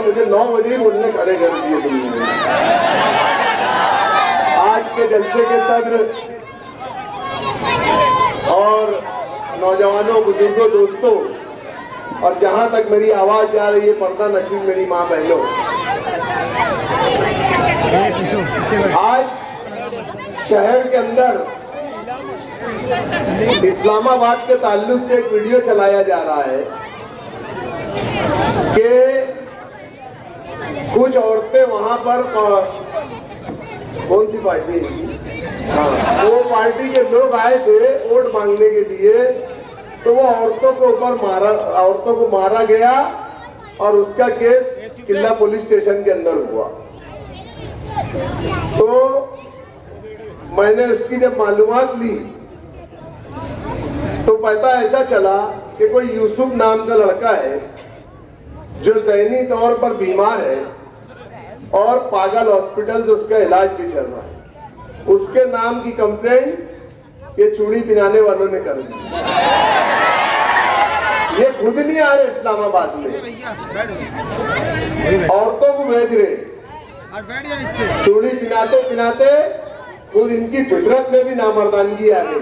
मुझे 9 बजे बोलने खड़े कर दिए तुमने। आज के जलसे के सब्र और नौजवानों, बुजुर्गों, दोस्तों और जहां तक मेरी आवाज जा रही है, पर्दा नशीन मेरी माँ बहनों, आज शहर के अंदर इस्लामाबाद के ताल्लुक से एक वीडियो चलाया जा रहा है कि कुछ औरतें वहां पर, कौन सी पार्टी है, हाँ, वो पार्टी के लोग आए थे वोट मांगने के लिए, तो वो औरतों को मारा गया और उसका केस किला पुलिस स्टेशन के अंदर हुआ। तो मैंने उसकी जब मालूमात ली तो पता ऐसा चला कि कोई यूसुफ नाम का लड़का है जो ज़हनी तौर पर बीमार है और पागल हॉस्पिटल से उसका इलाज भी चल रहा है। उसके नाम की कंप्लेंट ये चूड़ी पिनाने वालों ने कर दी। ये खुद नहीं आ रहे इस्लामाबाद में, औरतों को भेज रहे, चूड़ी पिनाते पिनाते खुद इनकी फितरत में भी नामर्दानगी आ गई।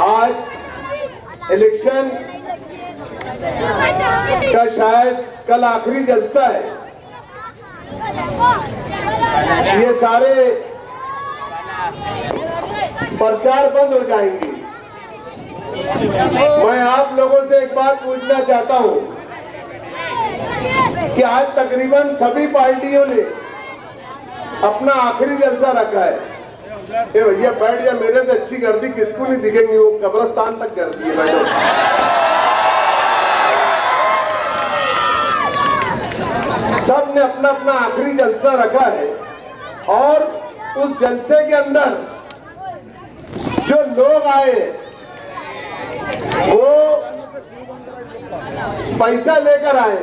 आज इलेक्शन का शायद कल आखिरी जलसा है। ये सारे प्रचार बंद हो जाएंगे। मैं आप लोगों से एक बात पूछना चाहता हूं कि आज तकरीबन सभी पार्टियों ने अपना आखिरी जलसा रखा है। ए भैया बैठ जा, मेरे से अच्छी गर्दी किसको नहीं दिखेंगी, वो कब्रिस्तान तक गर्दी है। बैठो, सब ने अपना अपना आखिरी जलसा रखा है और उस जलसे के अंदर जो लोग आए वो पैसा लेकर आए।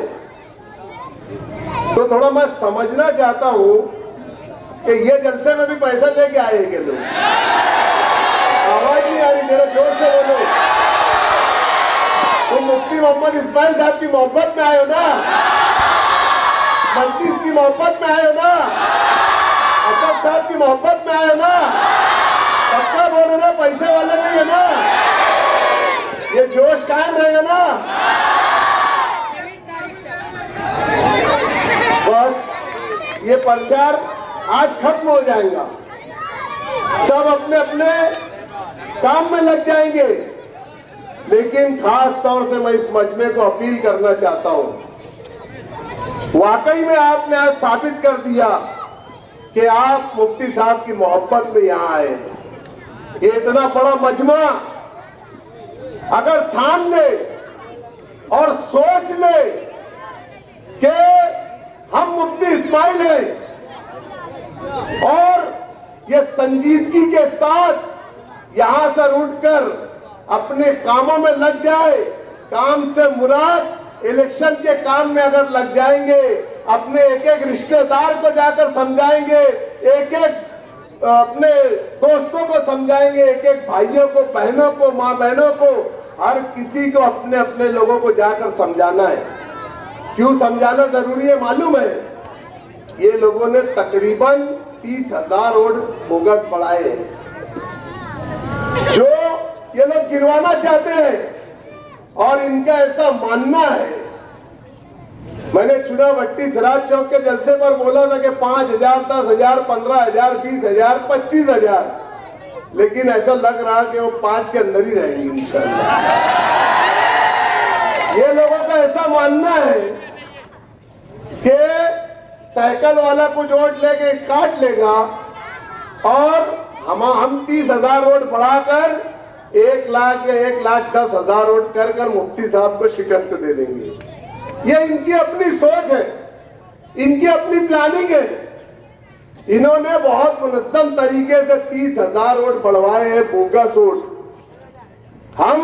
तो थोड़ा मैं समझना चाहता हूं कि ये जलसे में भी पैसा लेके आए के लोग। आवाज नहीं आ रही, मेरा जोर से बोलो। तुम मुफ्ती मोहम्मद इस्माइल साहब की मोहब्बत में आए हो ना, मस्जिद की मोहब्बत में आए हो ना, असद साहब की मोहब्बत में आए हो ना, पक्का बोलो ना, पैसे वाले नहीं है ना, ये जोश कायम रहेगा ना। बस ये प्रचार आज खत्म हो जाएगा, सब अपने अपने काम में लग जाएंगे। लेकिन खास तौर से मैं इस मजमे को अपील करना चाहता हूं, वाकई में आपने आज साबित कर दिया कि आप मुफ्ती साहब की मोहब्बत में यहां आए। ये इतना बड़ा मजमा अगर ठान ले और सोच ले कि हम मुफ्ती इस्माइल हैं और ये संजीदगी के साथ यहां से उठकर अपने कामों में लग जाए, काम से मुराद इलेक्शन के काम में अगर लग जाएंगे, अपने एक एक रिश्तेदार को जाकर समझाएंगे, एक एक अपने दोस्तों को समझाएंगे, एक एक भाइयों को, बहनों को, माँ बहनों को, हर किसी को अपने अपने लोगों को जाकर समझाना है। क्यों समझाना जरूरी है मालूम है? ये लोगों ने तकरीबन 30,000 वोट बोगस पड़ाए हैं जो ये लोग गिरवाना चाहते हैं और इनका ऐसा मानना है। मैंने चुनावट्टी सिराज चौक के जलसे पर बोला था कि 5,000, 10,000, 15,000, 20,000, 25,000, लेकिन ऐसा लग रहा कि वो 5 के अंदर ही रहेंगी इंशाअल्लाह। ये लोगों का ऐसा मानना है कि साइकिल वाला कुछ वोट लेके काट लेगा और हम 30,000 वोट बढ़ाकर 1 लाख या 1,10,000 वोट कर मुफ्ती साहब को शिकस्त दे देंगे। ये इनकी अपनी सोच है, इनकी अपनी प्लानिंग है। इन्होंने बहुत मुनज़्ज़म तरीके से 30,000 वोट बढ़वाए हैं, बोगस वोट। हम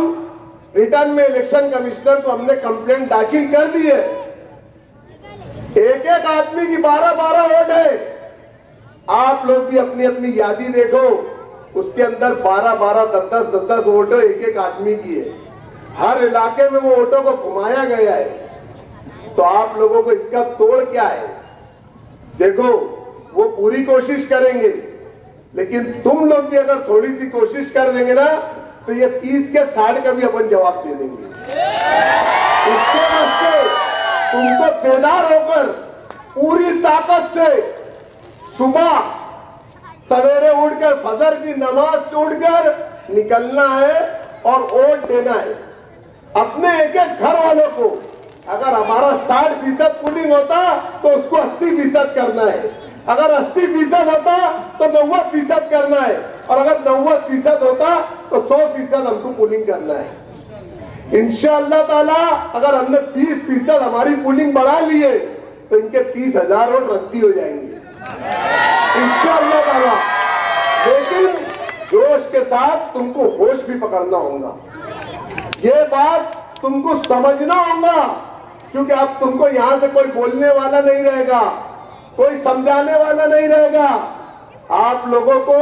रिटर्न में इलेक्शन कमिश्नर को हमने कंप्लेंट दाखिल कर दी है। एक एक आदमी की 12-12 वोट है। आप लोग भी अपनी अपनी यादी देखो, उसके अंदर 12-12, 10-10 वोटों एक एक आदमी की है। हर इलाके में वो वोटों को घुमाया गया है। तो आप लोगों को इसका तोड़ क्या है? देखो, वो पूरी कोशिश करेंगे, लेकिन तुम लोग भी अगर थोड़ी सी कोशिश कर देंगे ना, तो ये 30 के 60 का भी अपन जवाब दे देंगे। इसके वास्ते तुमको बेदार होकर पूरी ताकत से सुबह सवेरे उठकर फजर की नमाज से उठकर निकलना है और वोट देना है। अपने एक एक घर वालों को, अगर हमारा 60% पोलिंग होता तो उसको 80% करना है, अगर 80% होता तो 90% करना है, और अगर 90% होता तो 100% हमको पोलिंग करना है। इंशाअल्लाह ताला अगर हमने 20% हमारी पोलिंग बढ़ा ली है तो इनके 30,000 वोट रद्दी हो जाएंगे इंशाअल्लाह ताला। लेकिन जोश के साथ तुमको होश भी पकड़ना होगा, ये बात तुमको समझना होगा, क्योंकि अब तुमको यहां से कोई बोलने वाला नहीं रहेगा, कोई समझाने वाला नहीं रहेगा। आप लोगों को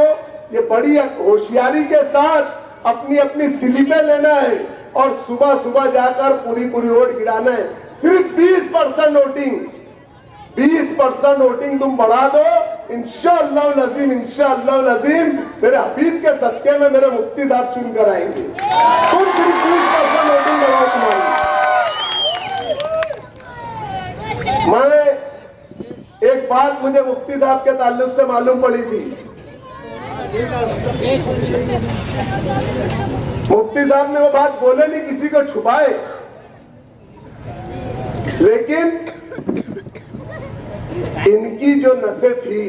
ये बड़ी होशियारी के साथ अपनी अपनी स्लिपें लेना है और सुबह सुबह जाकर पूरी वोट गिराना है। सिर्फ 20% वोटिंग, 20% वोटिंग तुम बढ़ा दो, इंशाअल्लाह नजीम, इंशाअल्लाह नजीम मेरे हबीब के सत्य में मेरे मुफ्ती साहब चुन कर आएंगे। तुम सिर्फ 20% वोटिंग बढ़ाओ तुम्हारी। मैं एक बात मुझे मुफ्ती साहब के ताल्लुक से मालूम पड़ी थी। मुफ्ती साहब ने वो बात बोले नहीं, किसी को छुपाए, लेकिन इनकी जो नसें थी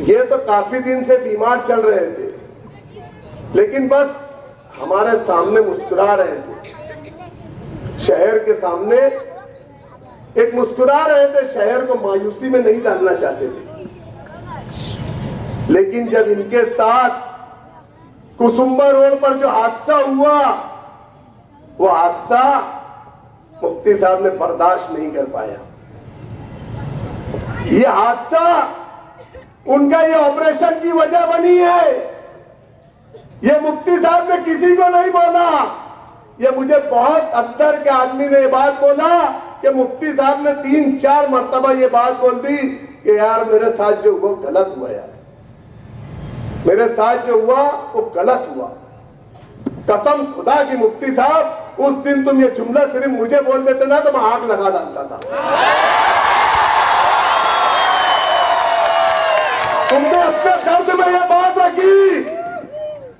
ये तो काफी दिन से बीमार चल रहे थे, लेकिन बस हमारे सामने मुस्कुरा रहे थे। शहर के सामने एक मुस्कुरा रहे थे, शहर को मायूसी में नहीं डालना चाहते थे। लेकिन जब इनके साथ कुसुम्बर रोड पर जो हादसा हुआ, वो हादसा मुफ्ती साहब ने बर्दाश्त नहीं कर पाया। ये हादसा उनका ये ऑपरेशन की वजह बनी है। ये मुफ्ती साहब ने किसी को नहीं बोला, ये मुझे बहुत अंदर के आदमी ने ये बात बोला कि मुफ्ती साहब ने 3-4 मर्तबा ये बात बोल दी कि यार मेरे साथ जो हुआ गलत हुआ, यार मेरे साथ जो हुआ वो गलत हुआ। कसम खुदा की मुफ्ती साहब, उस दिन तुम ये जुमला सिर्फ मुझे बोल देते ना तो मैं आग लगा डालता था। तुमने अपने दर्द में ये बात रखी,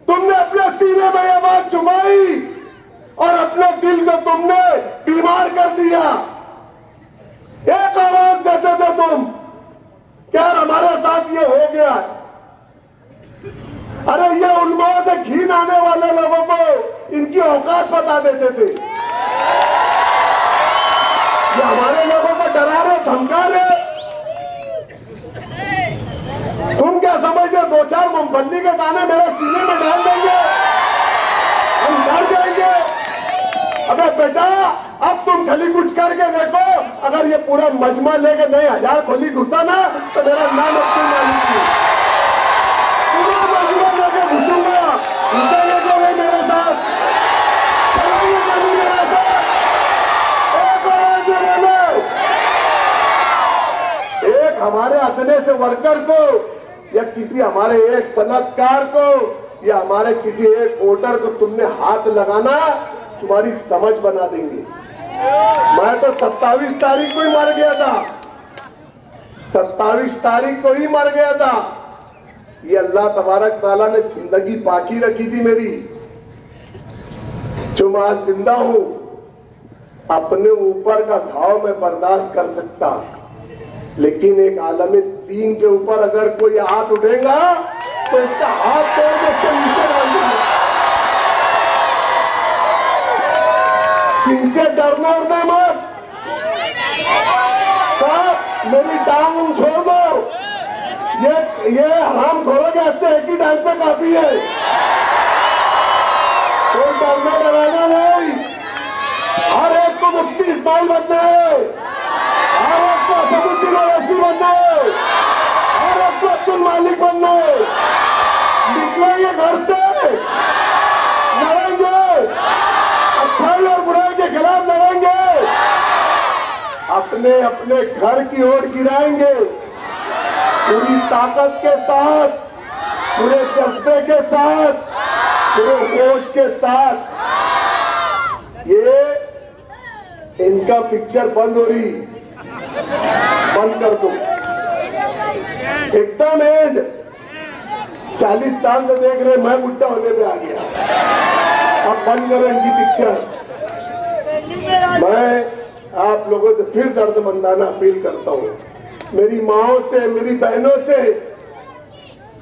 तुमने अपने सीने में ये बात छुपाई और अपने दिल को तुमने बीमार कर दिया। एक आवाज देते थे तुम, क्या हमारे साथ ये हो गया। अरे ये उन्माद से घिन आने वाले लोगों को इनकी औकात बता देते थे। ये हमारे लोगों को डरा रहे, धमका रहे। तुम क्या समझते, 2-4 मूंगफली के दाने मेरे सीने में डाल देंगे, हम डर जाएंगे। अबे बेटा, अब तुम खाली कुछ करके देखो, अगर ये पूरा मजमा लेके 9,000 खोली घुसा ना तो मेरा नाम अब्दुल मालिक है। पूरा मजमा लेके घुसूंगा, घुसेंगे जो नहीं मेरे साथ, चलेंगे कभी मेरे साथ। एक हमारे अदने से वर्कर को या किसी हमारे एक सनतकार को या हमारे किसी एक वोटर को तुमने हाथ लगाना, तुम्हारी समझ बना देंगे। मैं तो 27 तारीख को ही मर गया था, 27 तारीख को ही मर गया था। ये अल्लाह तबारक ताला ने जिंदगी बाकी रखी थी मेरी, जो मैं आज जिंदा हूं। अपने ऊपर का घाव मैं बर्दाश्त कर सकता, लेकिन एक आलम दीन के ऊपर अगर कोई हाथ उठेगा तो उसका हाथ तोड़ के उसके नीचे डाल दूंगा। इनसे डरना उड़ना मत, साहब मेरी टांग छोड़ दो। ये हराम खोरोगे, ऐसे एक ही टांग पे काफी है। कोई डरना डराना नहीं। हर एक को मुफ्ती इस्माइल बनना है, हर एक को असदुद्दीन ओवैसी बनना है, हर एक को अब्दुल मालिक बनना है। निकलेंगे घर से, लड़ेंगे, अच्छाई और बुराई के खिलाफ लड़ेंगे, अपने अपने घर की ओर गिराएंगे पूरी ताकत के साथ, पूरे जज्बे के साथ, पूरे होश के साथ। ये इनका पिक्चर बंद हो रही, बंद कर दो एकदम एंड। 40 साल से देख रहे, मैं बुढ़ा होने पे आ गया, अब बंद करो इनकी पिक्चर। मैं आप लोगों से फिर दर्दमंदाना अपील करता हूँ, मेरी माओं से, मेरी बहनों से,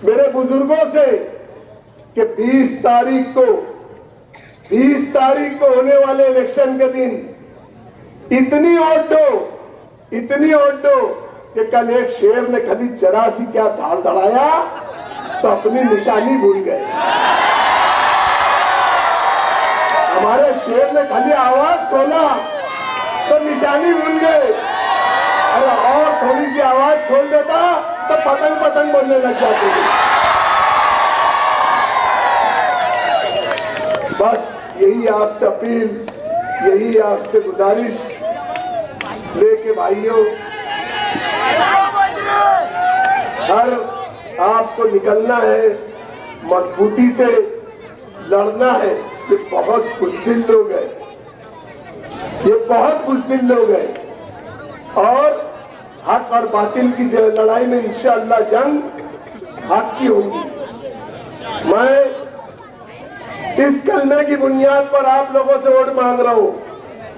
मेरे बुजुर्गों से, कि 20 तारीख को होने वाले इलेक्शन के दिन इतनी वोट दो कि कल एक शेर ने खाली जरा सी क्या धाल दड़ाया तो अपनी निशानी भूल गए। हमारे शेर ने खाली आवाज खोला तो निशानी भूल गए। अरे और थोड़ी सी आवाज खोल देता तो पतंग पतंग बोलने लग जाते थे। बस यही आपसे अपील, यही आपसे गुजारिश लेके भाइयों, हर आपको निकलना है, मजबूती से लड़ना है। ये बहुत मुश्किल लोग हैं, ये बहुत मुश्किल लोग हैं, और हक और बातिल की लड़ाई में इंशाअल्लाह जंग हक की होगी। मैं इस कलमे की बुनियाद पर आप लोगों से वोट मांग रहा हूं।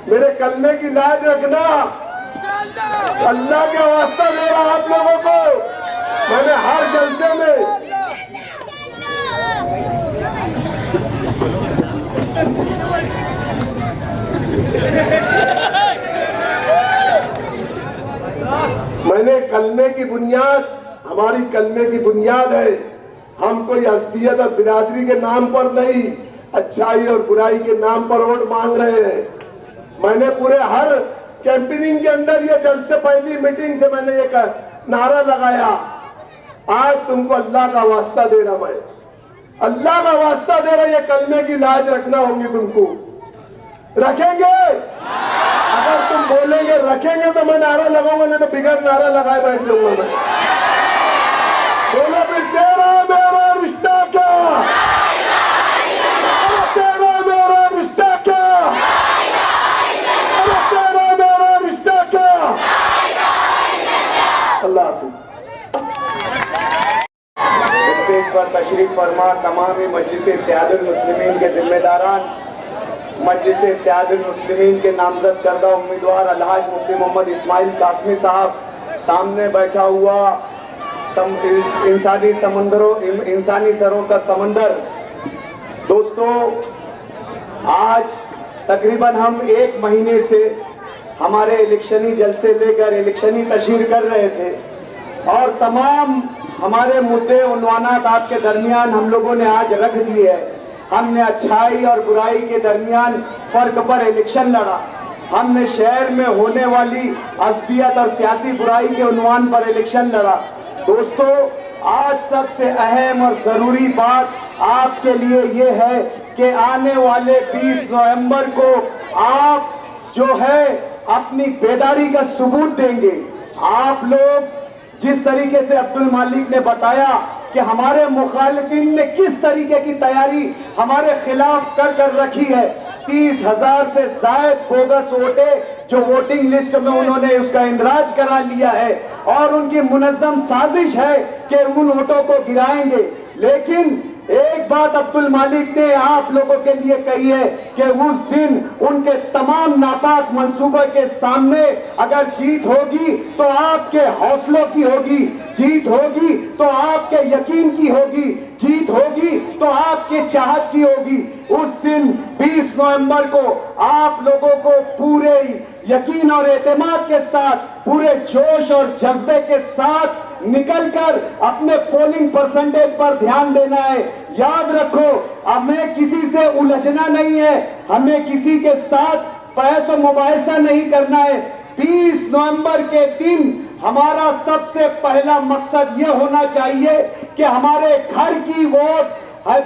मेरे कलमे की लाज रखना, अल्लाह का वास्ता दे रहा आप लोगों को। मैंने हर जलसे में कलमे की बुनियाद, हमारी कलमे की बुनियाद है, हम कोई असबियत और बिरादरी के नाम पर नहीं, अच्छाई और बुराई के नाम पर वोट मांग रहे हैं। मैंने पूरे हर कैंपेनिंग के अंदर, ये जल्द से पहली मीटिंग से मैंने ये नारा लगाया, आज तुमको अल्लाह का वास्ता दे रहा, मैं अल्लाह का वास्ता दे रहा, ये कलमे की लाज रखना होगी तुमको। रखेंगे? अगर तुम बोलेंगे रखेंगे तो मैं नारा लगाऊंगा, नहीं तो बिगड़ नारा लगाए बैठ जाऊंगा मैं। बोलो फिर, तेरा मेरा रिश्ता क्या, तेरा मेरा रिश्ता क्या, तेरा मेरा रिश्ता क्या। अल्लाह हाफिज। स्टेज पर तशरीफ फरमा तमाम मजलिस इत्तेहादुल मुस्लिमीन के जिम्मेदारान, मजलिस इत्तेहादुल मुस्लिमीन के नामजद करदा उम्मीदवार अलहाज मुफ्ती मोहम्मद इस्माइल कासमी साहब, सामने बैठा हुआ इंसानी समंदरों, इंसानी सरों का समंदर। दोस्तों, आज तकरीबन हम 1 महीने से हमारे इलेक्शनी जलसे लेकर इलेक्शनी तशहीर कर रहे थे, और तमाम हमारे मुद्दे उन्वानात आपके दरमियान हम लोगों ने आज रख दिए है। हमने अच्छाई और बुराई के दरमियान फर्क पर इलेक्शन लड़ा, हमने शहर में होने वाली असबियत और सियासी बुराई के उन्वान पर इलेक्शन लड़ा। दोस्तों, आज सबसे अहम और जरूरी बात आपके लिए ये है कि आने वाले 20 नवंबर को आप जो है अपनी बेदारी का सबूत देंगे। आप लोग जिस तरीके से अब्दुल मालिक ने बताया कि हमारे मुखालिफिन ने किस तरीके की तैयारी हमारे खिलाफ कर रखी है, 30,000 से जायद बोगस वोटे जो वोटिंग लिस्ट में उन्होंने उसका इंदराज करा लिया है, और उनकी मुनज़्ज़म साजिश है कि उन वोटों को गिराएंगे। लेकिन एक बात अब्दुल मालिक ने आप लोगों के लिए कही है कि उस दिन उनके तमाम नापाक मंसूबों के सामने अगर जीत होगी तो आपके हौसलों की होगी, जीत होगी तो आपके यकीन की होगी, जीत होगी तो आपके चाहत की होगी। उस दिन 20 नवंबर को आप लोगों को पूरे यकीन और एतमाद के साथ पूरे जोश और जज्बे के साथ निकलकर अपने पोलिंग परसेंटेज पर ध्यान देना है। याद रखो, हमें किसी से उलझना नहीं है, हमें किसी के साथ बहस और मुबाहिसा नहीं करना है। 20 नवंबर के दिन हमारा सबसे पहला मकसद यह होना चाहिए कि हमारे घर की वोट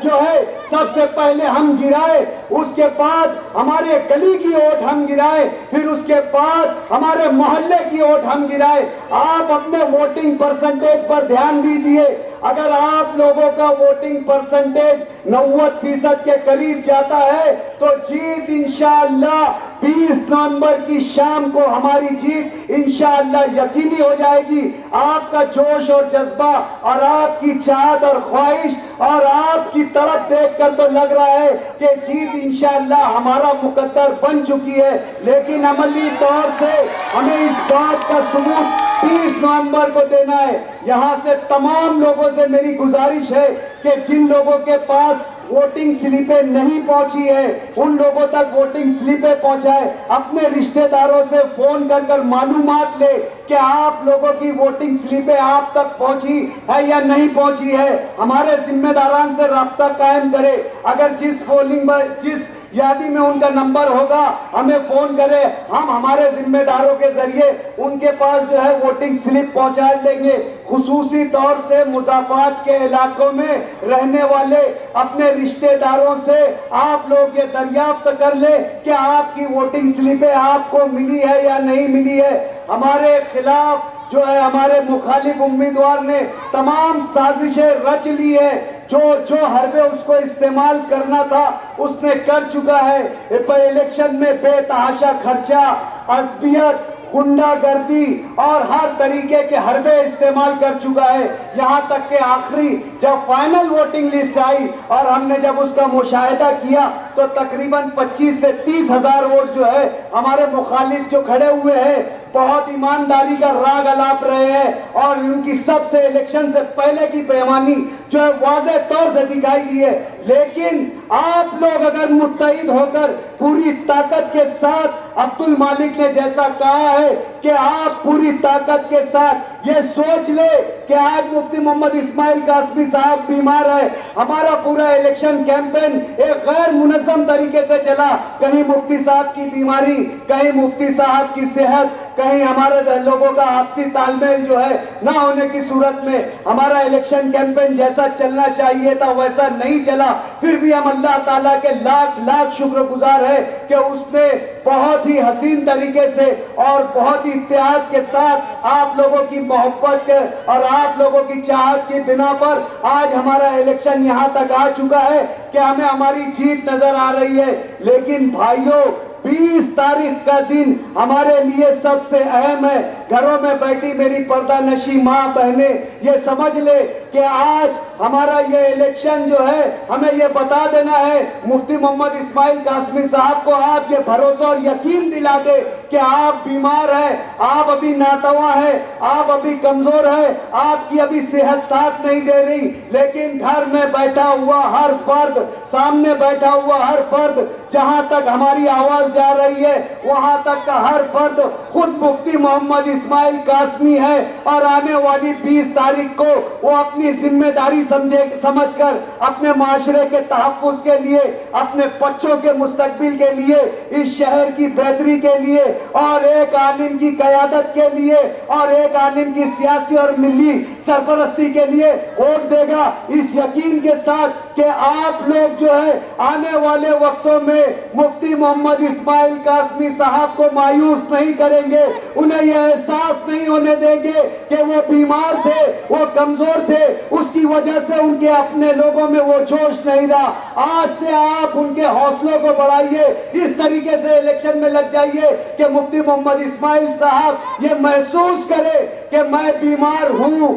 जो है सबसे पहले हम गिराए, उसके बाद हमारे गली की वोट हम गिराए, फिर उसके बाद हमारे मोहल्ले की वोट हम गिराए। आप अपने वोटिंग परसेंटेज पर ध्यान दीजिए। अगर आप लोगों का वोटिंग परसेंटेज 90% के करीब जाता है तो जीत इंशाअल्लाह 20 नवंबर की शाम को हमारी जीत इंशाअल्लाह यकीनी हो जाएगी। आपका जोश और जज्बा और आपकी चाहत और ख्वाहिश और आपकी तरफ देखकर तो लग रहा है कि जीत इंशाअल्लाह हमारा मुकद्दर बन चुकी है, लेकिन अमली तौर से हमें इस बात का सबूत 30 नवंबर को देना है। यहां से तमाम लोगों से मेरी गुजारिश है कि जिन लोगों के पास वोटिंग स्लिपें नहीं पहुंची है उन लोगों तक वोटिंग स्लिपें पहुंचाए। अपने रिश्तेदारों से फोन कर मालूमात ले कि आप लोगों की वोटिंग स्लिपें आप तक पहुंची है या नहीं पहुंची है। हमारे जिम्मेदारान से राब्ता कायम करे। अगर जिस यादी में उनका नंबर होगा हमें फोन करे, हम हमारे जिम्मेदारों के जरिए उनके पास जो है वोटिंग स्लिप पहुंचा देंगे। खुसूसी तौर से मुज़ाफ़ात के इलाकों में रहने वाले अपने रिश्तेदारों से आप लोग ये दरियाफ्त कर ले कि आपकी वोटिंग स्लिपें आपको मिली है या नहीं मिली है। हमारे खिलाफ जो है हमारे मुखालिफ उम्मीदवार ने तमाम साजिशें रच ली है। जो हरबे उसको इस्तेमाल करना था उसने कर चुका है। इलेक्शन में बेतहाशा खर्चा, असबियत, गुंडागर्दी और हर तरीके के हरबे इस्तेमाल कर चुका है। यहां तक के आखिरी जब फाइनल वोटिंग लिस्ट आई और हमने जब उसका मुशाहिदा किया तो तकरीबन 25 से 30 हजार वोट जो है हमारे मुखालिफ जो खड़े हुए हैं बहुत ईमानदारी का राग अलाप रहे हैं और उनकी सबसे इलेक्शन से पहले की बेईमानी जो है वाज़ेह तौर से दिखाई दी है। लेकिन आप लोग अगर मुत्तहिद होकर पूरी ताकत के साथ, अब्दुल मालिक ने जैसा कहा है कि आप पूरी ताकत के साथ ये सोच ले कि आज मुफ्ती मोहम्मद इस्माइल कासमी साहब बीमार है, हमारा पूरा इलेक्शन कैंपेन एक गैर मुनज़्ज़म तरीके से चला। कहीं मुफ्ती साहब की बीमारी, कहीं मुफ्ती साहब की सेहत, कहीं हमारे लोगों का आपसी तालमेल जो है ना होने की सूरत में हमारा इलेक्शन कैंपेन जैसा चलना चाहिए था वैसा नहीं चला। फिर भी हम अल्लाह ताला के लाख लाख शुक्रगुजार है कि उसने बहुत ही हसीन तरीके से और बहुत ही इत्तेहाद के साथ आप लोगों की मोहब्बत और आप लोगों की चाहत की बिना पर आज हमारा इलेक्शन यहाँ तक आ चुका है कि हमें हमारी जीत नजर आ रही है। लेकिन भाइयों, 20 तारीख का दिन हमारे लिए सबसे अहम है। घरों में बैठी मेरी पर्दा नशी माँ बहने ये समझ ले कि आज हमारा ये इलेक्शन जो है हमें ये बता देना है, मुफ्ती मोहम्मद इस्माइल कासमी साहब को आप ये भरोसा और यकीन दिला दे कि आप बीमार हैं, आप अभी नातवा है, आप अभी कमजोर है, आपकी अभी सेहत साथ नहीं दे रही, लेकिन घर में बैठा हुआ हर फर्द, सामने बैठा हुआ हर फर्द, जहां तक हमारी आवाज जा रही है वहां तक का हर फर्द खुद मुफ्ती मोहम्मद इस्माइल कासमी है और आने वाली 20 तारीख को वो अपनी जिम्मेदारी समझकर अपने माशरे के तहफ्फुज़ के लिए, अपने बच्चों के मुस्तकबिल के लिए, इस शहर की बेहतरी के लिए और एक आलिम की क़यादत के लिए और एक आलिम की सियासी और मिली सरपरस्ती के लिए वोट देगा, इस यकीन के साथ कि आप लोग जो है आने वाले वक्तों में मुफ्ती मोहम्मद इस्माइल कासमी साहब को मायूस नहीं करेंगे, उन्हें यह एहसास नहीं होने देंगे कि वो बीमार थे, वो कमजोर थे, उसकी वजह से उनके अपने लोगों में वो जोश नहीं रहा। आज से आप उनके हौसलों को बढ़ाइए, इस तरीके से इलेक्शन में लग जाइए कि मुफ्ती मोहम्मद इस्माइल साहब ये महसूस करे कि मैं बीमार हूं,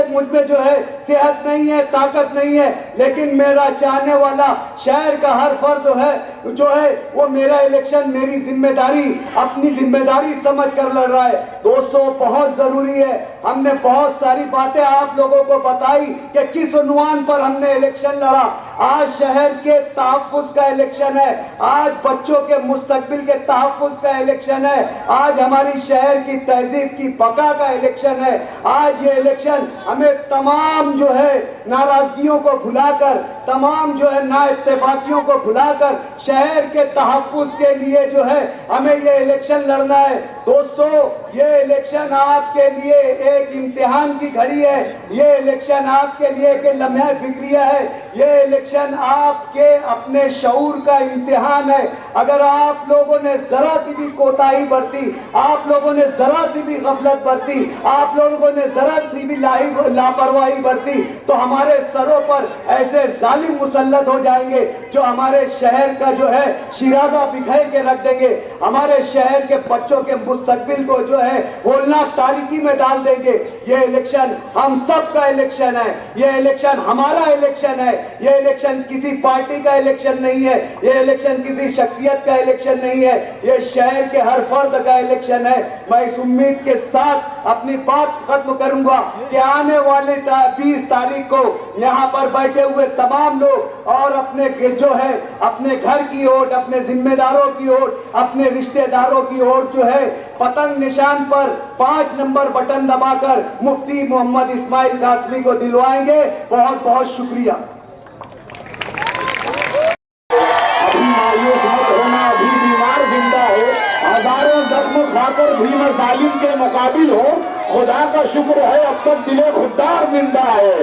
मुझ में जो है सेहत नहीं है, ताकत नहीं है, लेकिन मेरा चाहने वाला शहर का हर फर्द जो है वो मेरा इलेक्शन, मेरी जिम्मेदारी, अपनी जिम्मेदारी समझ कर लड़ रहा है। दोस्तों, बहुत जरूरी है, हमने बहुत सारी बातें आप लोगों को बताई कि किस उन्वान पर हमने इलेक्शन लड़ा। आज शहर के तहफ्फुज़ का इलेक्शन है, आज बच्चों के मुस्तकबिल के तहफ्फुज़ का इलेक्शन है, आज हमारी शहर की तहजीब की बका का इलेक्शन है। आज ये इलेक्शन हमें तमाम जो है नाराजगियों को भुलाकर, तमाम जो है ना इत्तेफाकियों को भुलाकर शहर के तहफ्फुज़ के लिए जो है हमें ये इलेक्शन लड़ना है। दोस्तों, ये इलेक्शन आपके लिए एक इम्तिहान की घड़ी है, ये इलेक्शन आपके लिए एक लम्हा फिक्रिया है, ये इलेक्शन आपके अपने शऊर का इम्तिहान है। अगर आप लोगों ने जरा सी भी कोताही बरती, आप लोगों ने जरा सी भी गफलत बरती, आप लोगों ने जरा सी भी लापरवाही बरती, तो हमारे सरों पर ऐसे जालिम मुसल्लत हो जाएंगे जो हमारे शहर का जो है शिराजा बिखेर के रख देंगे, हमारे शहर के बच्चों के मुस्तकबिल को जो है होलनाक तारीकी में डाल देंगे। ये इलेक्शन हम सब का इलेक्शन है, ये इलेक्शन हमारा इलेक्शन है, ये इलेक्शन किसी पार्टी का इलेक्शन नहीं है, ये इलेक्शन किसी शख्सियत का इलेक्शन नहीं है, ये शहर के हर फर्द का इलेक्शन है। मैं इस उम्मीद के साथ अपनी बात खत्म करूंगा कि आने वाले 20 तारीख को यहाँ पर बैठे हुए तमाम लोग और अपने जो है अपने घर की ओर, अपने जिम्मेदारों की ओर, अपने रिश्तेदारों की ओर जो है पतंग निशान पर 5 नंबर बटन दबाकर मुफ्ती मोहम्मद इस्माइल कासमी को दिलवाएंगे। बहुत बहुत शुक्रिया। अभी मायूस मत होना, अभी बीमार जिंदा हो, हजारों जख्म खाकर भी न जालिम के मुकाबिल हो। खुदा का शुक्र है अब तक दिले खुददार जिंदा है।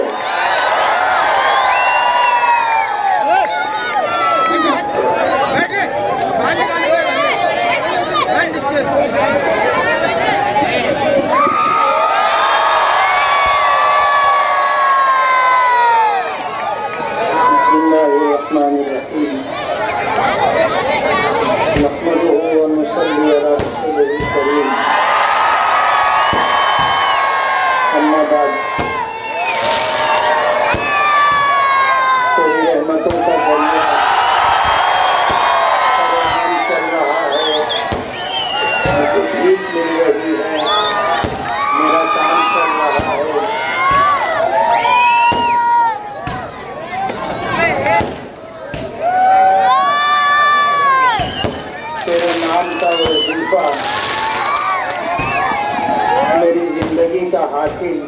मेरी जिंदगी का हासिल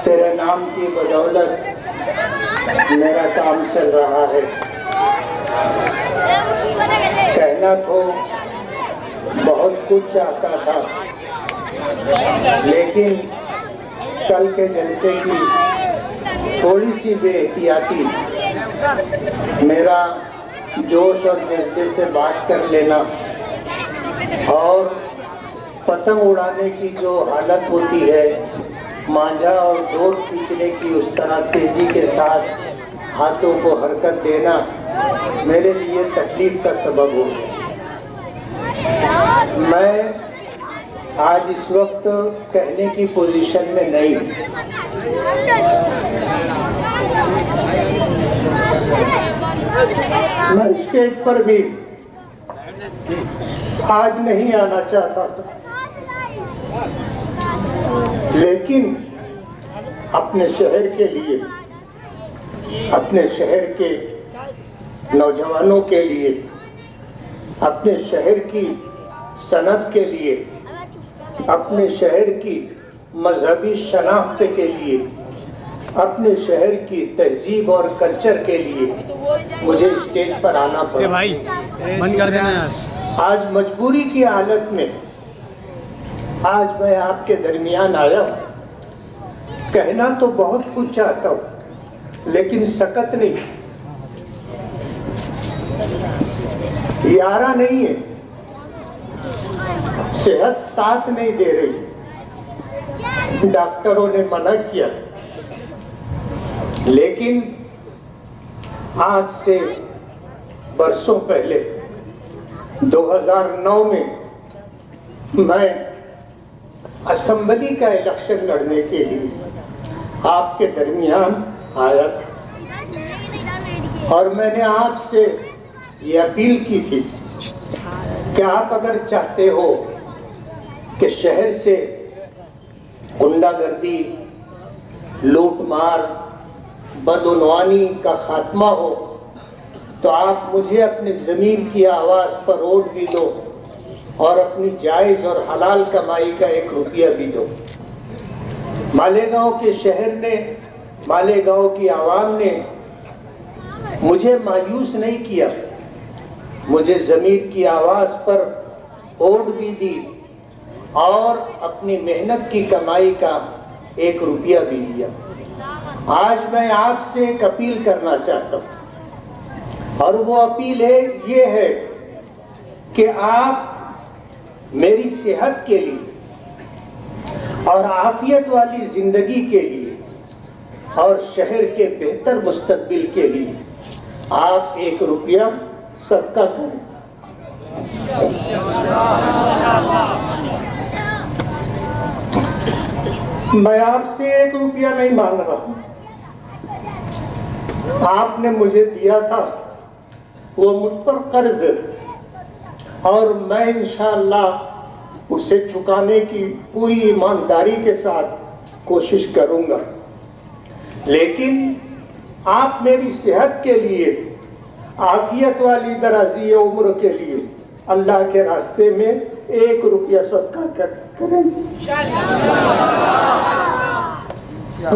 तेरे नाम की बदौलत मेरा काम चल रहा है। कहना तो बहुत कुछ चाहता था, लेकिन कल के जलसे की थोड़ी सी बेएहतियाती मेरा जोश और जज्बे से बात कर लेना और पतंग उड़ाने की जो हालत होती है, मांझा और डोर खींचने की उस तरह तेजी के साथ हाथों को हरकत देना मेरे लिए तकलीफ का सबब हो। मैं आज इस वक्त कहने की पोजीशन में नहीं। मैं स्टेज पर भी आज नहीं आना चाहता था, लेकिन अपने शहर के लिए, अपने शहर के नौजवानों के लिए, अपने शहर की सनत के लिए, अपने शहर की मजहबी शनाख्त के लिए, अपने शहर की तहजीब और कल्चर के लिए मुझे स्टेज पर आना पड़ा। भाई बंद कर देना यार। आज मजबूरी की हालत में आज मैं आपके दरमियान आया। कहना तो बहुत कुछ चाहता हूँ, लेकिन सकत नहीं, यारा नहीं है, सेहत साथ नहीं दे रही। डॉक्टरों ने मना किया, लेकिन आज से बरसों पहले 2009 में मैं असेंबली का इलेक्शन लड़ने के लिए आपके दरमियान आया था और मैंने आपसे ये अपील की थी कि आप अगर चाहते हो कि शहर से गुंडागर्दी, लूटमार, बदउनवानी का खात्मा हो तो आप मुझे अपनी ज़मीन की आवाज़ पर वोट भी दो और अपनी जायज़ और हलाल कमाई का 1 रुपया भी दो। मालेगांव के शहर ने, मालेगांव की आवाम ने मुझे मायूस नहीं किया, मुझे ज़मीर की आवाज़ पर वोट भी दी और अपनी मेहनत की कमाई का 1 रुपया भी दिया। आज मैं आपसे एक अपील करना चाहता हूँ और वो अपील ये है कि आप मेरी सेहत के लिए और आफियत वाली ज़िंदगी के लिए और शहर के बेहतर मुस्तकबिल के लिए आप 1 रुपया सदका करें। मैं आपसे 1 रुपया नहीं मांग रहा, आपने मुझे दिया था वो मुझ पर कर्ज और मैं इंशाअल्लाह उसे चुकाने की पूरी ईमानदारी के साथ कोशिश करूंगा। लेकिन आप मेरी सेहत के लिए, आफियत वाली दराज़ी उम्र के लिए अल्लाह के रास्ते में 1 रुपया सदका करें।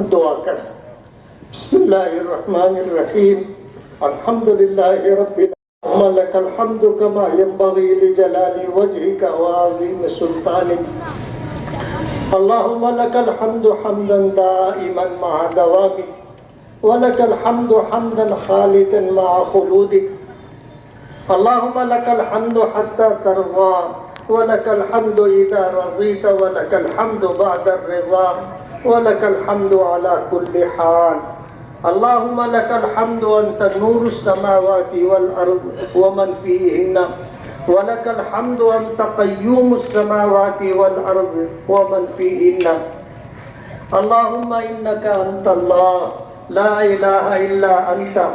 दुआ करें। बिस्मिल्लाहिर्रहमानिर्रहीम। अल्हम्दुलिल्लाहि रब्बिल आलमीन। लकल हम्दु कमा यंबगी लिजलाली वजहिका व अज़ीम सुल्तानिक। अल्लाहुम्मा लकल हम्दु हम्दन दाइमन मअ दवामिक व लकल हम्दु हम्दन खालिदन मअ खुलूदिक। अल्लाहुम्मा लकल हम्दु हत्ता तर्ज़ा व लकल हम्दु इज़ा रज़ीत व लकल हम्दु बअद अर्रिज़ा व लकल हम्दु अला कुल्लि हाल। अल्लाहुम्मा लकल हम्दु अंत नूरुस समावाति वल अर्ज़ व मन फ़ीहिन्ना व लकल हम्दु अंत क़य्यूमुस समावाति वल अर्ज़ व मन फ़ीहिन्ना। अल्लाहुम्मा इन्नका अंतल्लाह ला इलाहा इल्ला अंता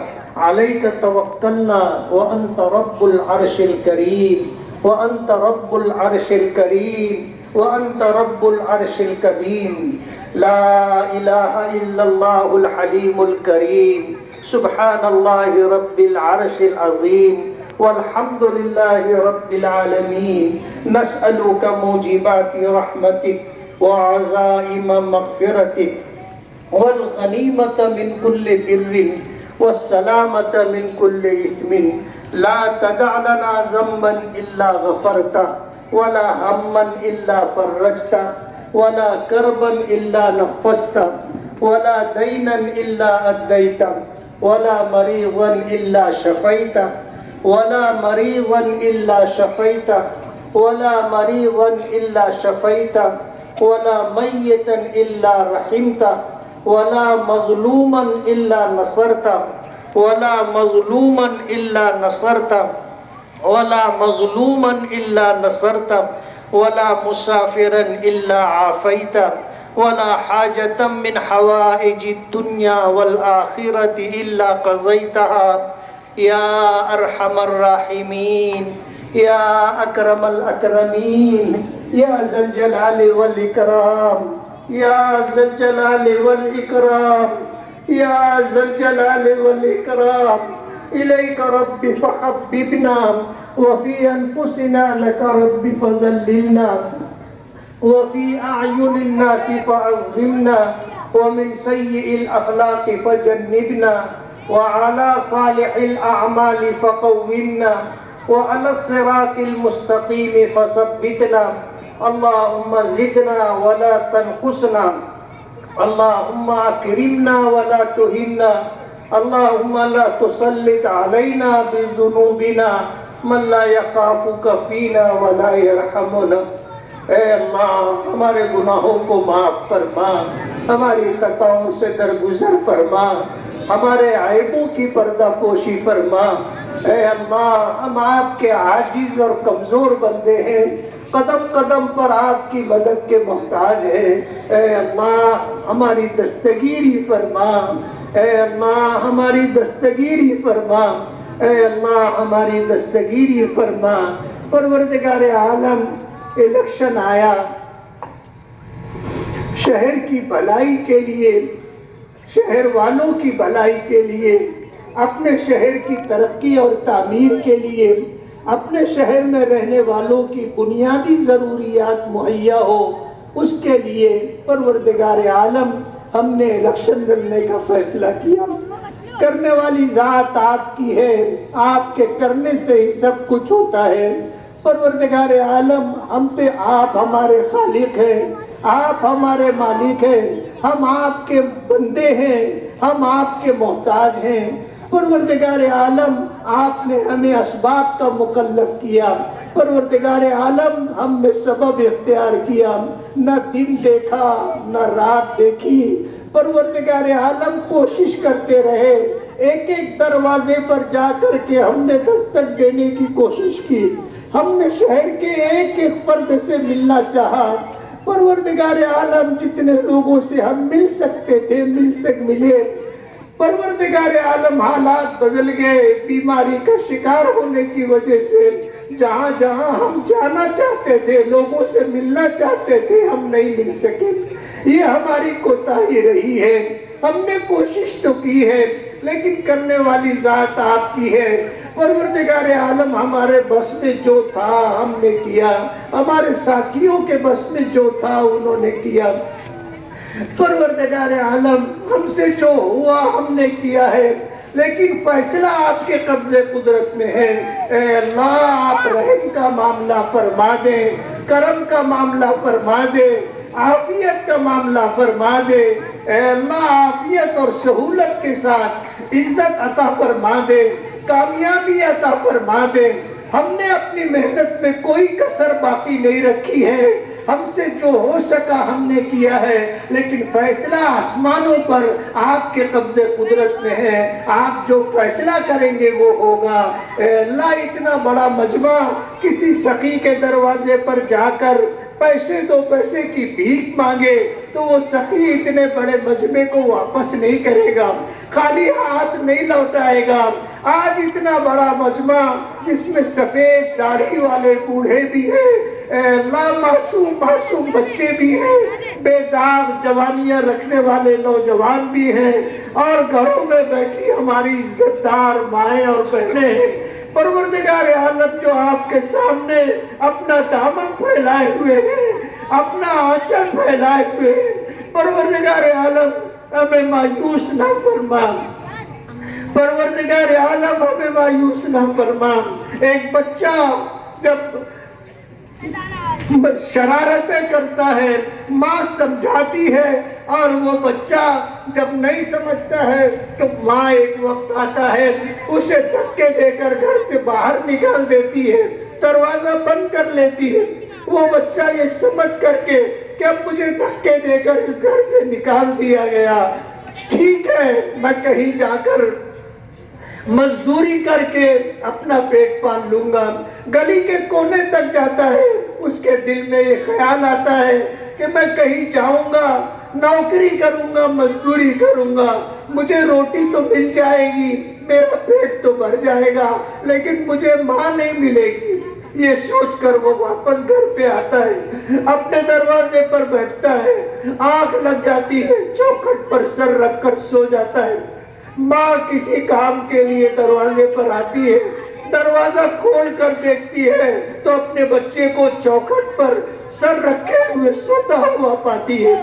अलैका तवक्कलना व अंत रब्बुल अर्शिल करीम व अंत रब्बुल अर्शिल करीम व अंत रब्बुल अर्शिल करीम। ला इलाहा इल्लल्लाहुल हलीमुल करीम। सुब्हानल्लाहि रब्बिल अर्शिल अज़ीम वल्हम्दुलिल्लाहि रब्बिल आलमीन। नस्अलुका मूजिबाति रहमतिक व अज़ाइम मग़फ़िरतिक वल गनीमत मिन कुल्लि बिर्रिन वस्सलामत मिन कुल्लि इस्मिन। ला तदअ लना ज़म्बन इल्ला गफ़रता वला हम्मन इल्ला फ़र्रजता वला करबन इल्ला नफ़्फ़सता वला दैनन इल्ला अद्दैता वला मरीज़न इल्ला शफ़ैता वला मरीज़न इल्ला शफ़ैता वला मरीज़न इल्ला शफ़ैता वला मय्यतन इल्ला रहिमता वला मज़लूमन इल्ला नसरता वला मज़लूमन इल्ला नसरता वला मज़लूमन इल्ला नसरता वला मुसाफिरन इल्ला आफ़ैता वला हाजतम मिन हवाइजिद दुनिया वल आखिरति इल्ला क़ज़ैतहा या अरहमर राहिमीन या अकरमल अकरमीन या ज़ल जलाली वल इकराम या ज़ल जलाली वल इकराम या ज़ल जलाली वल इकराम। इलैका रब्बी फहब्बिबना वफ़ी अनफुसिना लका रब्बी फ़ज़ल्लिलना वफ़ी अअयुनिन नासि फ़अज़्ज़िमना वमिन सय्यिइल अख़लाक़ि फ़जन्निबना वअला सालिहिल अअमालि फ़क़व्विमना वअला सिरातिल मुस्तक़ीम फ़सब्बितना। अल्लाहुम्मा ज़िदना वला तनक़ुसना अल्लाहुम्मा अकरिमना वला तुहिन्ना अल्लाहुम्मा ला तुसल्लित अलैना बिज़ुनूबिना मन ला यख़ाफ़ुका फ़ीना वला यरहमुना। ऐ अल्लाह, हमारे गुनाहों को माफ़ फरमा, हमारी खताओं से दरगुजर फरमा, हमारे ऐबों की पर्दापोशी फरमा, ऐ अल्लाह, हम आपके आजिज और कमजोर बंदे हैं, कदम कदम पर आपकी मदद के मोहताज हैं। ऐ अल्लाह, हमारी दस्तगीरी फरमा। ऐ अल्लाह, हमारी दस्तगीरी फरमा। ऐ अल्लाह, हमारी दस्तगीरी फरमा। परवरदिगार आलम, इलेक्शन आया, शहर की भलाई के लिए, शहर वालों की भलाई के लिए, अपने शहर की तरक्की और तामीर के लिए, अपने शहर में रहने वालों की बुनियादी ज़रूरियात मुहैया हो, उसके लिए परवरदिगार आलम हमने इलेक्शन लड़ने का फैसला किया। करने वाली ज़ात आपकी है, आपके करने से ही सब कुछ होता है। परवरदिगार आलम, हम पे आप हमारे खालिक हैं, आप हमारे मालिक हैं, हम आपके बंदे हैं, हम आपके मोहताज हैं। परवरदिगार आलम, आपने हमें असबाब का मुकल्लफ किया। परवरदिगार आलम, हमने सबब इख्तियार किया, न दिन देखा न रात देखी। परवरदिगार आलम, कोशिश करते रहे, एक एक दरवाजे पर जाकर के हमने दस्तक देने की कोशिश की, हमने शहर के एक एक फर्द से मिलना चाहा। परवरदिगार आलम, जितने लोगों से हम मिल सकते थे मिले। परवरदिगार आलम, हालात बदल गए, बीमारी का शिकार होने की वजह से जहां जहां हम जाना चाहते थे, लोगों से मिलना चाहते थे, हम नहीं मिल सके। ये हमारी कोताही रही है। हमने कोशिश तो की है, लेकिन करने वाली जात आपकी है। परवरदिगार आलम, हमारे बस में जो था हमने किया, हमारे साथियों के बस में जो था उन्होंने किया। परवरदिगार आलम, हमसे जो हुआ हमने किया है, लेकिन फैसला आपके कब्जे कुदरत में है। ऐ अल्लाह, आप रहम का मामला फरमा दे, करम का मामला फरमा दे, आफियत का मामला फरमा दे। ऐ अल्लाह, आफियत और सहूलत के साथ इज्जत अता फरमा दे, कामयाबी अता फरमा दे। हमने अपनी मेहनत में कोई कसर बाकी नहीं रखी है, हमसे जो हो सका हमने किया है, लेकिन फैसला आसमानों पर आपके कब्जे कुदरत में है। आप जो फैसला करेंगे वो होगा। अल्लाह, इतना बड़ा मजमा किसी सखी के दरवाजे पर जाकर पैसे दो पैसे की भीख मांगे तो वो सखी इतने बड़े मजमे को वापस नहीं करेगा, खाली हाथ नहीं लौटाएगा। आज इतना बड़ा मजमा जिसमें सफेद दाढ़ी वाले बूढ़े भी हैं, मासूम बच्चे भी हैं, बेदाग जवानियां रखने वाले नौजवान भी हैं, और घरों में बैठी हमारी इज्जतदार माएं और बहनें हैं। परवरदिगार आलम, जो आपके सामने अपना दामन फैलाए हुए हैं, अपना आंचल फैलाए हुए हैं, परवरदिगार आलम, हमें मायूस ना फरमा। परवरदिगार आलम, हमें मायूस ना फरमा। एक बच्चा जब शरारतें करता है, माँ समझाती है, और वो बच्चा जब नहीं समझता है तो माँ एक वक्त आता है, उसे धक्के देकर घर से बाहर निकाल देती है, दरवाजा बंद कर लेती है। वो बच्चा ये समझ करके कि अब मुझे धक्के देकर इस घर से निकाल दिया गया, ठीक है मैं कहीं जाकर मजदूरी करके अपना पेट पाल लूंगा। गली के कोने तक जाता है, उसके दिल में ये ख्याल आता है कि मैं कहीं जाऊंगा, नौकरी करूंगा, मजदूरी करूंगा, मुझे रोटी तो मिल जाएगी, मेरा पेट तो भर जाएगा, लेकिन मुझे माँ नहीं मिलेगी। ये सोचकर वो वापस घर पे आता है, अपने दरवाजे पर बैठता है, आंख लग जाती है, चौखट पर सर रखकर सो जाता है। माँ किसी काम के लिए दरवाजे पर आती है, दरवाजा खोल कर देखती है तो अपने बच्चे को चौखट पर सर रखे हुए सोता हुआ पाती है।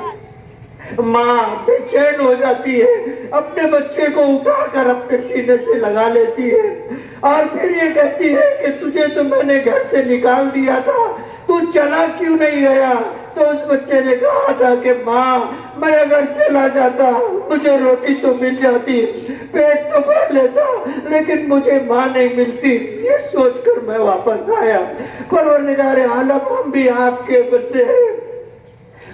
माँ बेचैन हो जाती है, अपने बच्चे को उठाकर अपने सीने से लगा लेती है, और फिर ये कहती है कि तुझे तो मैंने घर से निकाल दिया था, तू चला क्यों नहीं गया? तो उस बच्चे ने कहा था कि माँ, मैं अगर चला जाता मुझे रोटी तो मिल जाती, पेट तो भर लेता, लेकिन मुझे माँ नहीं मिलती। ये सोचकर मैं वापस आया। परवरदिगार आलम, हम भी आपके बंदे हैं,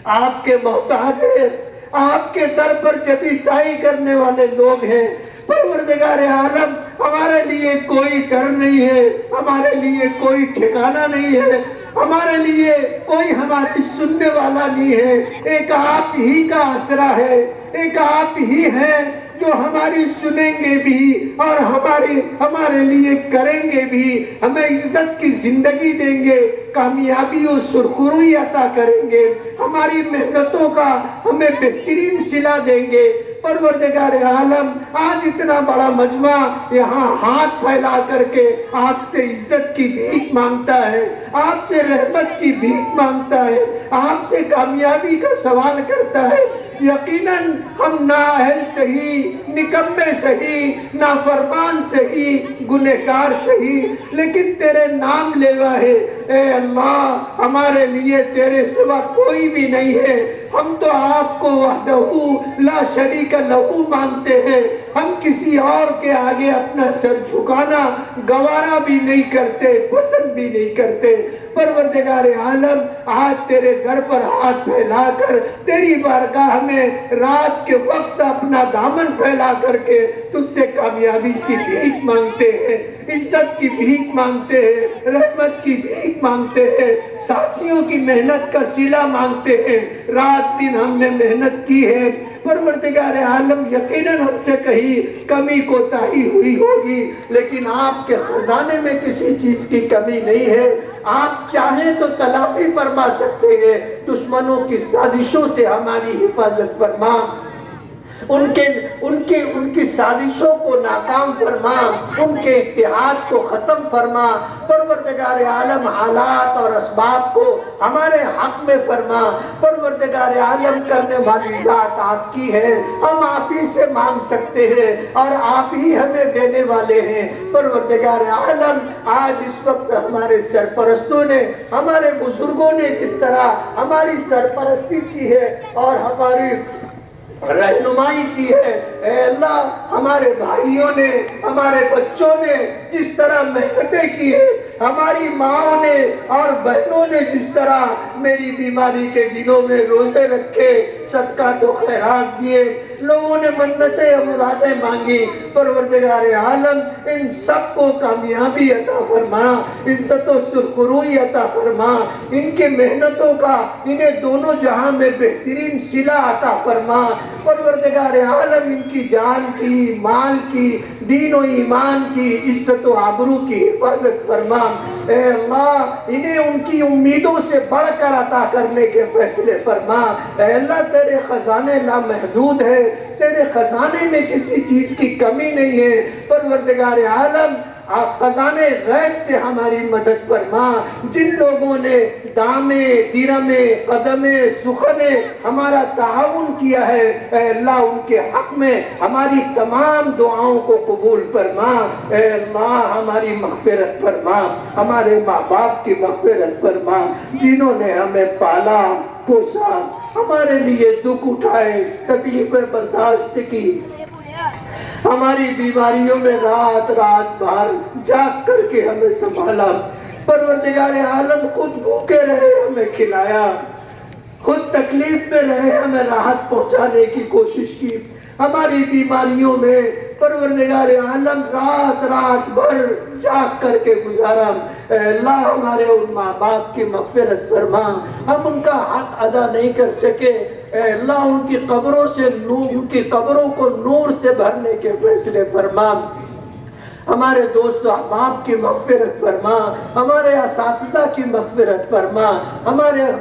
आपके मोहताज हैं, आपके दर पर जब ईसाई करने वाले लोग हैं। परवरदिगार आलम, हमारे लिए कोई घर नहीं है, हमारे लिए कोई ठिकाना नहीं है, हमारे लिए कोई हमारी सुनने वाला नहीं है। एक आप ही का आसरा है, एक आप ही है जो हमारी सुनेंगे भी और हमारे लिए करेंगे भी, हमें इज्जत की जिंदगी देंगे, कामयाबी और सुरखुरी अता करेंगे, हमारी मेहनतों का हमें बेहतरीन सिला देंगे। परवरदिगार आलम, आज इतना बड़ा मजमा यहाँ हाथ फैला करके आपसे इज्जत की भीख मांगता है, आपसे रहमत की भीख मांगता है, आपसे कामयाबी का सवाल करता है। यकीनन हम नाअहल सही, निकम्मे सही, नाफरमान सही, गुनहगार सही, लेकिन तेरे नाम लेवा है। ए अल्लाह, हमारे लिए तेरे सिवा कोई भी नहीं है। हम तो आपको वहदहू ला शरीक लहू मानते हैं। हम किसी और के आगे अपना सर झुकाना गवारा भी नहीं करते, पसंद भी नहीं करते। परवरदिगार आलम, आज तेरे घर पर हाथ फैलाकर तेरी बारगाह में रात के वक्त अपना दामन फैला करके तुझसे कामयाबी की भीख मांगते हैं, इज्जत की भीख मांगते हैं, रहमत की भीख मांगते हैं, साथियों की मेहनत का सिला मांगते हैं। रात दिन हमने मेहनत की है। परवरदिगार आलम, यकीनन हमसे कहीं कमी कोताही हुई होगी, लेकिन आपके खजाने में किसी चीज की कमी नहीं है। आप चाहें तो तलाफी फरमा सकते हैं। दुश्मनों की साजिशों से हमारी हिफाजत फरमा, उनकी साजिशों को नाकाम फरमा, उनके इत्तेहाद को खत्म फरमा। परवरदिगार आलम, हालात और असबाब को हमारे हक में फरमा। परवरदिगार आलम, करने वाली जात आपकी है, हम आप ही से मांग सकते हैं और आप ही हमें देने वाले हैं। परवरदिगार आलम, आज इस वक्त हमारे सरपरस्तों ने, हमारे बुजुर्गों ने जिस तरह हमारी सरपरस्ती की है और हमारी रहनुमाई की है, अल्लाह, हमारे भाइयों ने, हमारे बच्चों ने जिस तरह मेहनतें की है, हमारी माओ ने और बहनों ने जिस तरह मेरी बीमारी के दिनों में रोजे रखे, सदका तो खैरात दिए, लोगों ने मन्नतें मुरादें मांगी। परवरदिगार आलम, इन सबको कामयाबी अता फरमा, इज्जत और सुरखुरी अता फरमा। इनकी मेहनतों का इन्हें दोनों जहां में बेहतरीन सिला अता फरमा। परवरदिगार आलम, इनकी जान की, माल की, दीन और ईमान की, इज्जत और आबरू की हिफाजत फरमा। ए अल्लाह, इन्हें उनकी उम्मीदों से बढ़कर अता करने के फैसले फरमा। ए अल्लाह, तेरे खजाने लामहदूद है, तेरे खजाने में किसी चीज की कमी नहीं है। परवरदिगार आलम, आप खजाने गैब से हमारी मदद फरमा। जिन लोगों ने दामे, दिरमे, कदमे, सुखने हमारा ताउन किया है, अल्लाह, उनके हक में हमारी तमाम दुआओं को कबूल फरमा। अल्लाह, हमारी मग़फ़िरत फरमा, हमारे माँ बाप की मग़फ़िरत फरमा, जिन्होंने हमें पाला पोसा, हमारे लिए दुख उठाए, तकलीफें बर्दाश्त की, हमारी बीमारियों में रात रात भर जाग करके हमें संभाला। परवरदिगार आलम, खुद भूखे रहे, हमें खिलाया, खुद तकलीफ में रहे, हमें राहत पहुंचाने की कोशिश की। हमारी बीमारियों में परवरदिगार आलम रात रात भर जाग करके गुजारा। अल्लाह, हमारे उन माँ बाप की मग़फ़िरत फरमा, हम उनका हक अदा नहीं कर सके। अल्लाह, उनकी कब्रों से नूर, उनकी कब्रों को नूर से भरने के फैसले फरमा। हमारे दोस्त अहबाब की मग़फ़िरत फरमा, हमारे असातिज़ा की मग़फ़िरत फरमा, हमारे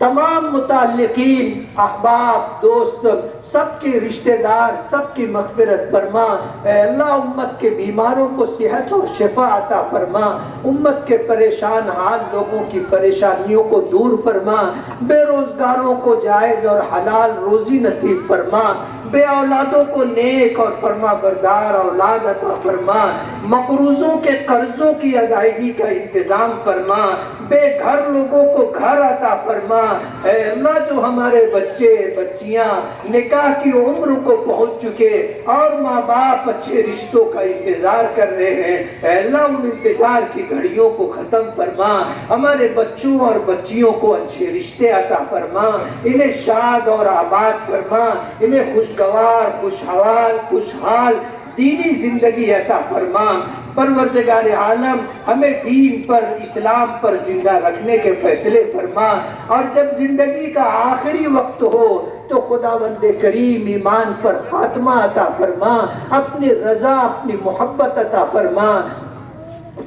तमाम मुताल्लिकीन, अहबाब, दोस्त, सबके रिश्तेदार, सबकी मग़फ़िरत फरमा। अल्लाह, उम्मत के बीमारों को सेहत और शिफा अता फरमा। उम्मत के परेशान हाल लोगों की परेशानियों को दूर फरमा। बेरोजगारों को जायज़ और हलाल रोजी नसीब फरमा। बे औलादों को नेक और फरमा बरदार औलाद अता फरमा। मक़रूज़ों के कर्जों की अदायगी का इंतजाम फरमा। बेघर लोगों को घर अता फरमा। ऐ अल्लाह जो हमारे बच्चे बच्चियां निकाह की उम्र को पहुंच चुके और माँ बाप अच्छे रिश्तों का इंतजार कर रहे हैं, ऐ अल्लाह उन इंतजार की घड़ियों को खत्म फरमा। हमारे बच्चों और बच्चियों को अच्छे रिश्ते अता फरमा, इन्हें शाद और आबाद फरमा, इन्हें खुशगवार खुशहाल दीनी जिंदगी अता फरमा। परवरदिगार आलम हमें दीन पर इस्लाम पर जिंदा रखने के फैसले फरमा, और जब जिंदगी का आखिरी वक्त हो तो खुदावंदे करीम ईमान पर खात्मा अता फरमा, अपनी रजा अपनी मोहब्बत अता फरमा।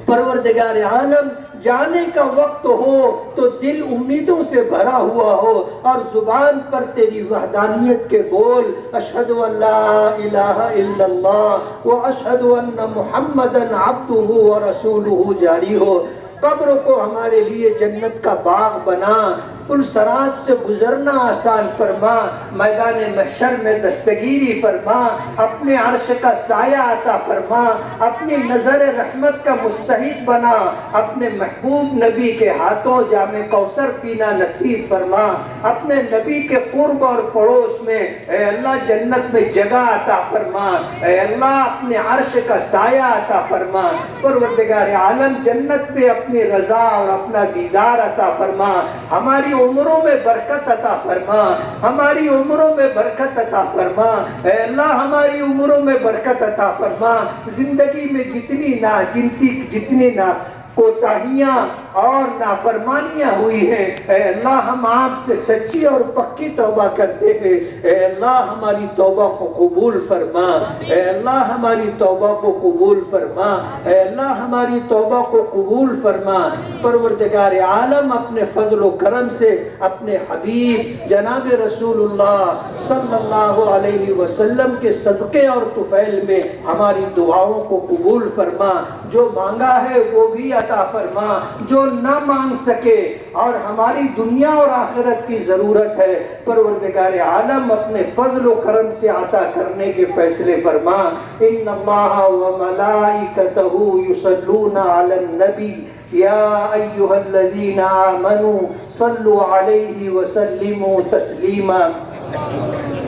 परवरदिगार आलम जाने का वक्त हो तो दिल उम्मीदों से भरा हुआ हो और जुबान पर तेरी वहदानियत के बोल अशहदु अल्ला इलाहा इल्लल्लाह व अशहदु अन्ना मुहम्मदन अब्दुहु व रसूलुहु जारी हो। कब्र को हमारे लिए जन्नत का बाग बना, पुल सरात से गुजरना आसान फरमा, मैदान महशर में दस्तगीरी फरमा, अपने अर्श का साया अता फरमा, अपनी नजर रहमत का मुस्तहिक बना, अपने महबूब नबी के हाथों जामे कौसर पीना नसीब फरमा, अपने नबी के कुर्ब और पड़ोस में ऐ अल्लाह जन्नत में जगह अता फरमा, ऐ अल्लाह अपने अर्श का साया अता फरमा। परवरदिगार आलम जन्नत पे अपनी रजा और अपना दीदार अता फरमा, हमारी उम्रों में बरकत अता फरमा, हमारी उम्रों में बरकत अता फरमा। ऐ अल्लाह हमारी उम्रों में बरकत अता फरमा। जिंदगी में जितनी ना कोताहियां और नाफरमानियां हुई हैं, ऐ अल्लाह हम आपसे सच्ची और पक्की तौबा करते हैं। ऐ अल्लाह हमारी तौबा को कबूल फरमा, ऐ अल्लाह हमारी तौबा को कबूल फरमा, ऐ अल्लाह हमारी तौबा को कबूल फरमा। परवरदिगार आलम अपने फजल व करम से अपने हबीब जनाब रसूलुल्लाह सल्लल्लाहु अलैहि वसल्लम के सदक़े और तुफैल में हमारी दुआओं को कबूल फरमा। जो मांगा है वो भी अता फरमा, जो न मांग सके और हमारी दुनिया और आखिरत की जरूरत है, परवरदिगार आलम अपने फजल व करम से अता करने के फैसले फरमा। इन्नल्लाह व मलाइकतहू युसल्लूना अलन नबी या अय्युहल्लज़ीना आमनू सल्लु अलैहि व सल्लिमू तस्लीमा।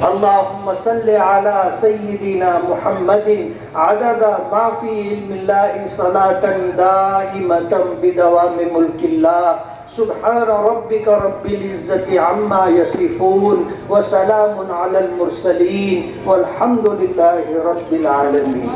अल्लाहुम्मा सल्लि अला सय्यिदिना मुहम्मदिन अदद मा फी इल्मिल्लाहि सलातन दाइमतन बिदवामि मुल्किल्लाह। सुब्हान रब्बिका रब्बिल इज्जति अम्मा यसिफून व सलामुन अलल मुरसलीन वल्हम्दुलिल्लाहि रब्बिल आलमीन।